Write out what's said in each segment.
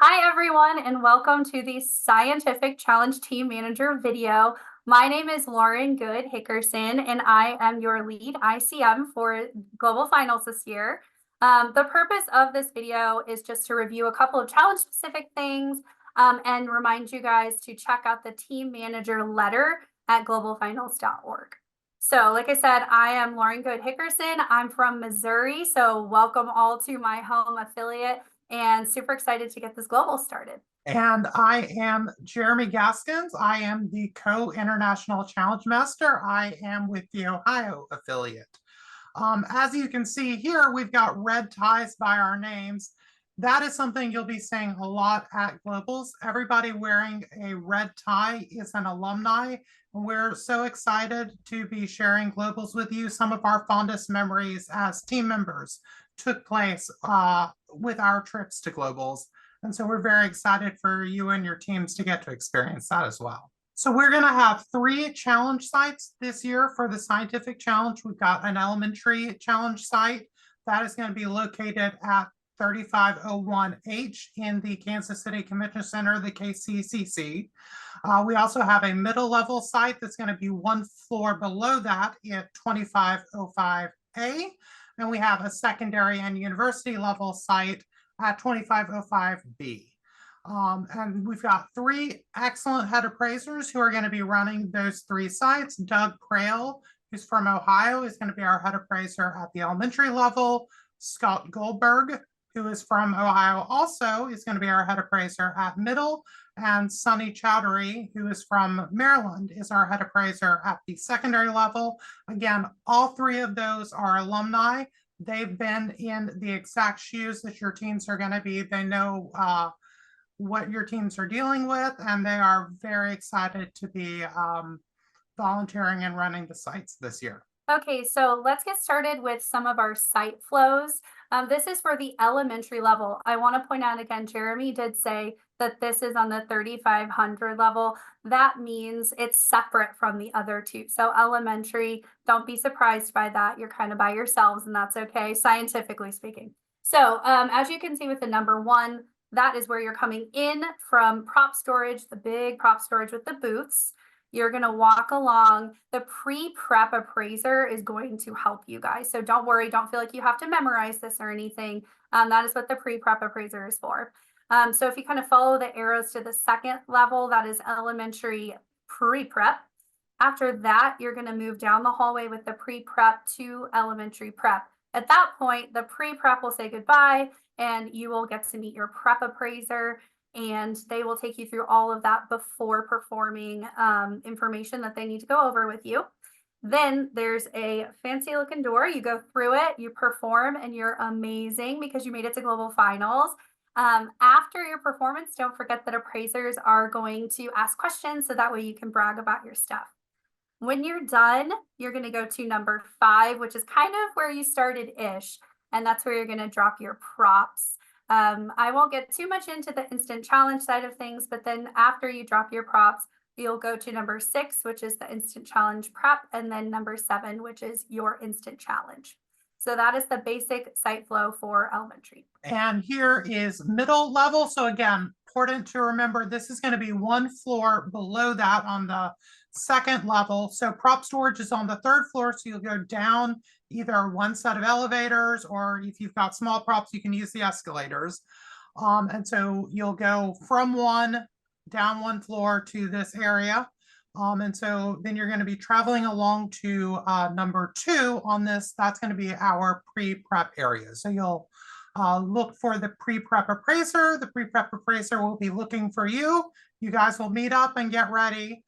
Hi, everyone, and welcome to the Scientific Challenge Team Manager video. My name is Lauren Good Hickerson, and I am your lead ICM for Global Finals this year. The purpose of this video is just to review a couple of challenge-specific things and remind you guys to check out the Team Manager letter at globalfinals.org. So, like I said, I am Lauren Good Hickerson. I'm from Missouri, so welcome all to my home affiliate, and super excited to get this global started. And I am Jeremy Gaskins. I am the co-international challenge master. I am with the Ohio affiliate. As you can see here, we've got red ties by our names. That is something you'll be seeing a lot at globals. Everybody wearing a red tie is an alumni. And we're so excited to be sharing globals with you. Some of our fondest memories as team members took place with our trips to globals. And so we're very excited for you and your teams to get to experience that as well. So we're going to have 3 challenge sites this year for the scientific challenge. We've got an elementary challenge site that is going to be located at 3501H in the Kansas City Convention Center, the KCCC. We also have a middle level site that's going to be 1 floor below that at 2505A. And we have a secondary and university level site at 2505B. And we've got 3 excellent head appraisers who are going to be running those 3 sites. Doug Crail, who's from Ohio, is going to be our head appraiser at the elementary level. Scott Goldberg, who is from Ohio, also is going to be our head appraiser at middle. And Sunny Chowdhury, who is from Maryland, is our head appraiser at the secondary level. Again, all 3 of those are alumni. They've been in the exact shoes that your teams are going to be. They know what your teams are dealing with, and they are very excited to be volunteering and running the sites this year. Okay, so let's get started with some of our site flows. This is for the elementary level. I want to point out again, Jeremy did say that this is on the 3500 level. That means it's separate from the other 2. So elementary, don't be surprised by that. You're kind of by yourselves, and that's okay, scientifically speaking. So as you can see with the number 1, that is where you're coming in from prop storage, the big prop storage with the booths. You're going to walk along. The pre-prep appraiser is going to help you guys. So don't worry. Don't feel like you have to memorize this or anything. That is what the pre-prep appraiser is for. So if you kind of follow the arrows to the second level, that is elementary pre-prep. After that, you're going to move down the hallway with the pre-prep to elementary prep. At that point, the pre-prep will say goodbye, and you will get to meet your prep appraiser, and they will take you through all of that before performing information that they need to go over with you. Then there's a fancy looking door. You go through it, you perform, and you're amazing because you made it to global finals. After your performance, don't forget that appraisers are going to ask questions, so that way you can brag about your stuff. When you're done, you're going to go to number 5, which is kind of where you started-ish, and that's where you're going to drop your props. I won't get too much into the instant challenge side of things, but then after you drop your props, you'll go to number 6, which is the instant challenge prep, and then number 7, which is your instant challenge. So that is the basic site flow for elementary. And here is middle level. So again, important to remember, this is going to be 1 floor below that on the second level. So prop storage is on the 3rd floor. So you'll go down either 1 set of elevators, or if you've got small props, you can use the escalators. And so you'll go from 1 down 1 floor to this area. And so then you're going to be traveling along to number 2 on this. That's going to be our pre-prep area. So you'll look for the pre-prep appraiser. The pre-prep appraiser will be looking for you. You guys will meet up and get ready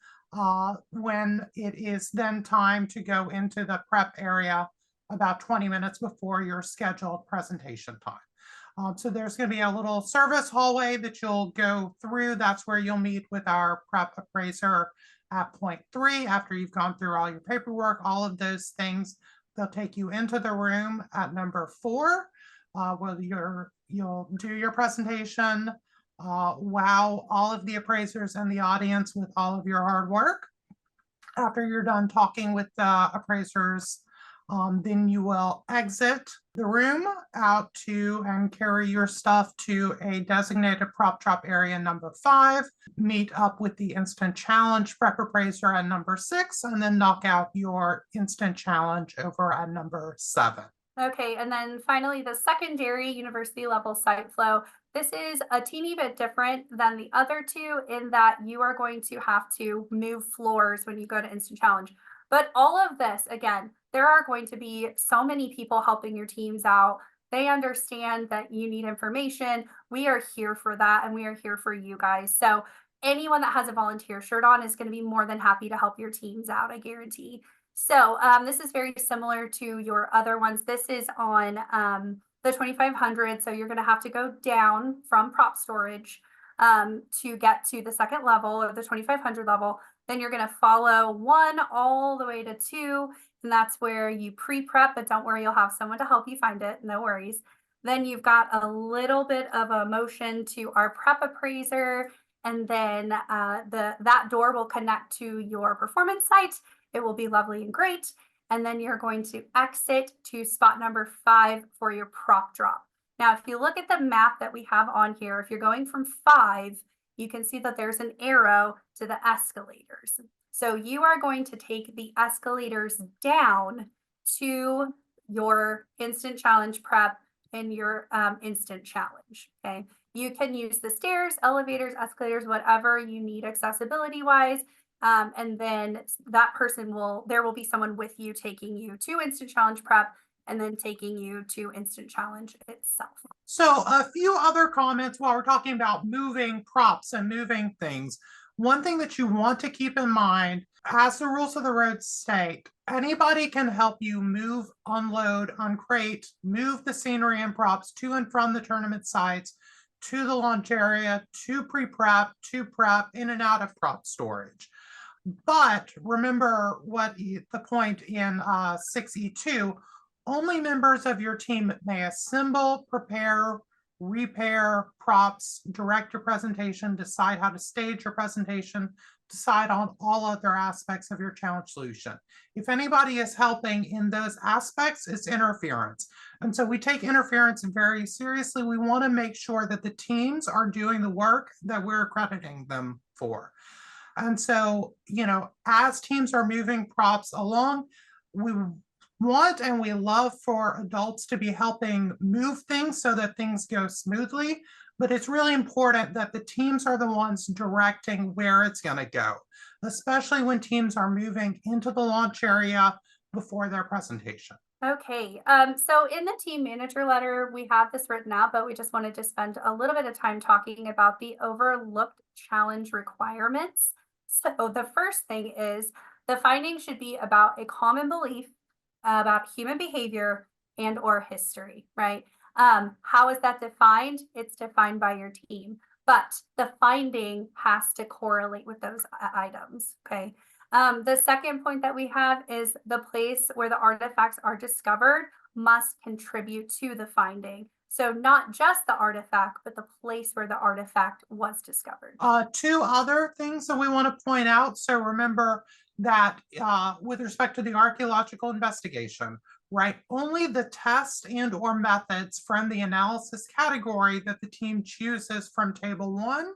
when it is then time to go into the prep area about 20 minutes before your scheduled presentation time. So there's going to be a little service hallway that you'll go through. That's where you'll meet with our prep appraiser at point 3 after you've gone through all your paperwork, all of those things. They'll take you into the room at number 4 where you'll do your presentation, wow all of the appraisers and the audience with all of your hard work. After you're done talking with the appraisers, Then you will exit the room out to and carry your stuff to a designated prop drop area number 5, meet up with the instant challenge prep appraiser at number 6, and then knock out your instant challenge over at number 7. Okay, and then finally, the secondary university level site flow. This is a teeny bit different than the other two in that you are going to have to move floors when you go to Instant Challenge. But all of this, again, there are going to be so many people helping your teams out. They understand that you need information. We are here for that, and we are here for you guys. So anyone that has a volunteer shirt on is going to be more than happy to help your teams out, I guarantee. So this is very similar to your other ones. This is on the 2500. So you're going to have to go down from prop storage to get to the second level or the 2500 level. Then you're going to follow 1 all the way to 2. And that's where you pre-prep, but don't worry, you'll have someone to help you find it. No worries. Then you've got a little bit of a motion to our prep appraiser. And then that door will connect to your performance site. It will be lovely and great. And then you're going to exit to spot number 5 for your prop drop. Now, if you look at the map that we have on here, if you're going from 5, you can see that there's an arrow to the escalators. So you are going to take the escalators down to your instant challenge prep and your instant challenge, okay? You can use the stairs, elevators, escalators, whatever you need accessibility wise. And then that person there will be someone with you taking you to instant challenge prep and then taking you to instant challenge itself. So a few other comments while we're talking about moving props and moving things. One thing that you want to keep in mind, as the rules of the road state, anybody can help you move, unload, uncrate, move the scenery and props to and from the tournament sites, to the launch area, to pre-prep, to prep, in and out of prop storage. But remember what the point in 6E2, only members of your team may assemble, prepare, repair props, direct your presentation, decide how to stage your presentation, decide on all other aspects of your challenge solution. If anybody is helping in those aspects, it's interference. And so we take interference very seriously. We want to make sure that the teams are doing the work that we're accrediting them for. And so, as teams are moving props along, we want and we love for adults to be helping move things so that things go smoothly. But it's really important that the teams are the ones directing where it's going to go, especially when teams are moving into the launch area before their presentation. Okay, so in the team manager letter, we have this written out, but we just wanted to spend a little bit of time talking about the overlooked challenge requirements. So the first thing is the finding should be about a common belief about human behavior and or history, right? How is that defined? It's defined by your team, but the finding has to correlate with those items, okay? The second point that we have is the place where the artifacts are discovered must contribute to the finding. So not just the artifact, but the place where the artifact was discovered. 2 other things that we want to point out. So remember that with respect to the archaeological investigation, right, only the test and or methods from the analysis category that the team chooses from table 1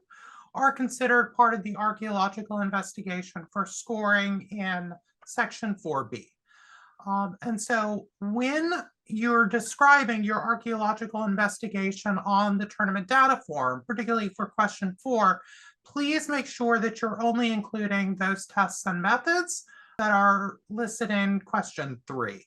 are considered part of the archaeological investigation for scoring in section 4B. And so when you're describing your archaeological investigation on the tournament data form, particularly for question 4, please make sure that you're only including those tests and methods that are listed in question 3.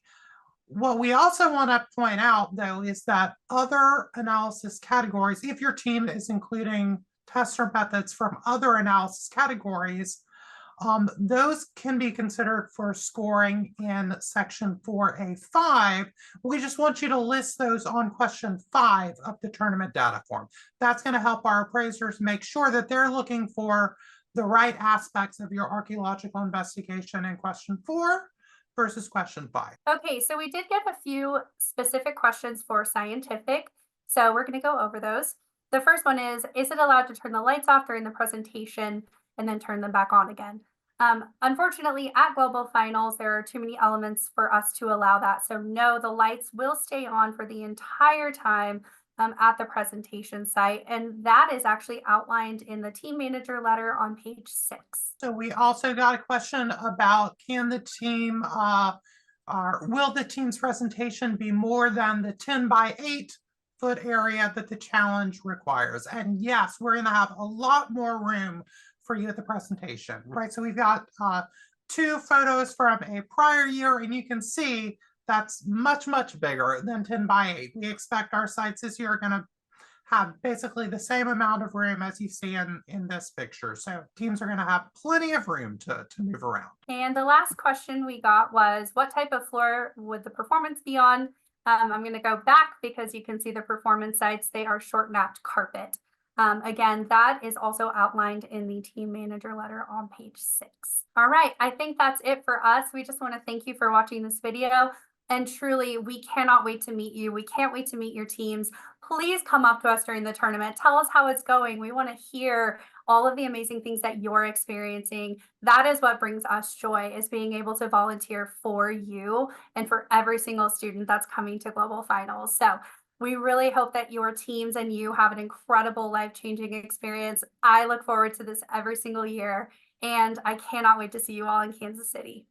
What we also want to point out, though, is that other analysis categories, if your team is including tests or methods from other analysis categories, those can be considered for scoring in section 4A5. We just want you to list those on question 5 of the tournament data form. That's going to help our appraisers make sure that they're looking for the right aspects of your archaeological investigation in question 4 versus question 5. Okay, so we did get a few specific questions for scientific. So we're going to go over those. The first one is it allowed to turn the lights off during the presentation and then turn them back on again? Unfortunately, at Global Finals, there are too many elements for us to allow that. So no, the lights will stay on for the entire time at the presentation site. And that is actually outlined in the team manager letter on page 6. So we also got a question about can the team, will the team's presentation be more than the 10 by 8 foot area that the challenge requires? And yes, we're going to have a lot more room for you at the presentation, right? So we've got 2 photos from a prior year, and you can see that's much, much bigger than 10 by 8. We expect our sites this year are going to have basically the same amount of room as you see in this picture. So teams are going to have plenty of room to move around. And the last question we got was, what type of floor would the performance be on? I'm going to go back because you can see the performance sites. They are short napped carpet. Again, that is also outlined in the team manager letter on page 6. All right, I think that's it for us. We just want to thank you for watching this video. And truly, we cannot wait to meet you. We can't wait to meet your teams. Please come up to us during the tournament. Tell us how it's going. We want to hear all of the amazing things that you're experiencing. That is what brings us joy, is being able to volunteer for you and for every single student that's coming to Global Finals. So we really hope that your teams and you have an incredible life-changing experience. I look forward to this every single year, and I cannot wait to see you all in Kansas City.